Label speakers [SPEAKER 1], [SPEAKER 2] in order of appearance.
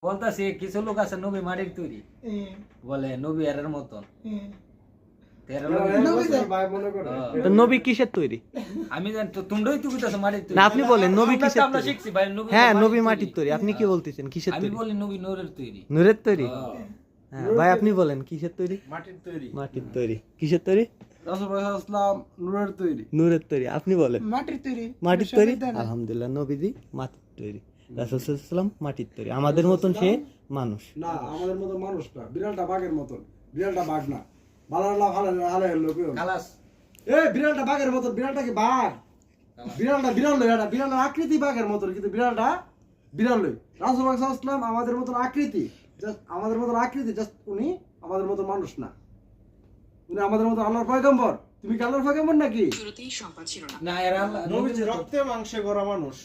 [SPEAKER 1] বলতাছি কিছু লোক আছে নবী মাটির তৈরি বলে নবী এর মতন
[SPEAKER 2] তো নবী কিসের তৈরি?
[SPEAKER 1] আমি জানি তো তোমরাই তো কইতাছো মাটির তৈরি
[SPEAKER 2] না আপনি বলেন নবী কিসের
[SPEAKER 1] আমরা
[SPEAKER 2] তৈরি?
[SPEAKER 1] শিখছি ভাই নবী
[SPEAKER 2] হ্যাঁ নবী মাটির তৈরি। আপনি কি বলতেছেন কিসের
[SPEAKER 1] আমি
[SPEAKER 2] তৈরি?
[SPEAKER 1] বলি নবী নূরের তৈরি
[SPEAKER 2] নূরের তৈরি। হ্যাঁ ভাই আপনি বলেন কিসের তৈরি?
[SPEAKER 3] মাটির তৈরি।
[SPEAKER 2] মাটির তৈরি। কিসের তৈরি?
[SPEAKER 3] রাসূলুল্লাহ সাল্লাল্লাহু আলাইহি ওয়াসাল্লাম নূরের তৈরি।
[SPEAKER 2] নূরের তৈরি। আপনি বলেন
[SPEAKER 4] মাটির তৈরি।
[SPEAKER 2] মাটির তৈরি। আলহামদুলিল্লাহ নবীজি মাটির তৈরি, রাসূল সাল্লাল্লাহু আলাইহি ওয়াসাল্লাম মাটির তৈরি। আমাদের মতন সে মানুষ
[SPEAKER 3] না আমাদের মতো মানুষ না, বিড়ালটা বাঘের মতন। বিড়ালটা বাঘ না, বালাল্লাহ হালাল লোক।
[SPEAKER 1] খালাস
[SPEAKER 3] এই বিড়ালটা বাঘের মতন, বিড়ালটা কি বাঘ? বিড়ালটা বিড়াল লই, এটা বিড়ালের আকৃতি বাঘের মতন, কিন্তু বিড়ালটা বিড়াল লই। রাসূলুল্লাহ সাল্লাল্লাহু আলাইহি ওয়াসাল্লাম আমাদের মতন আকৃতি, জাস্ট আমাদের মতন আকৃতি, জাস্ট উনি আমাদের মতো মানুষ না, উনি আমাদের মতো আল্লাহর পয়গম্বর। তুমি কি আল্লাহর পয়গম্বর নাকি?
[SPEAKER 5] শুরুতেই সংবাদ ছিল না।
[SPEAKER 1] না এরা
[SPEAKER 6] নবীজি রক্তে মাংসে গড়া মানুষ।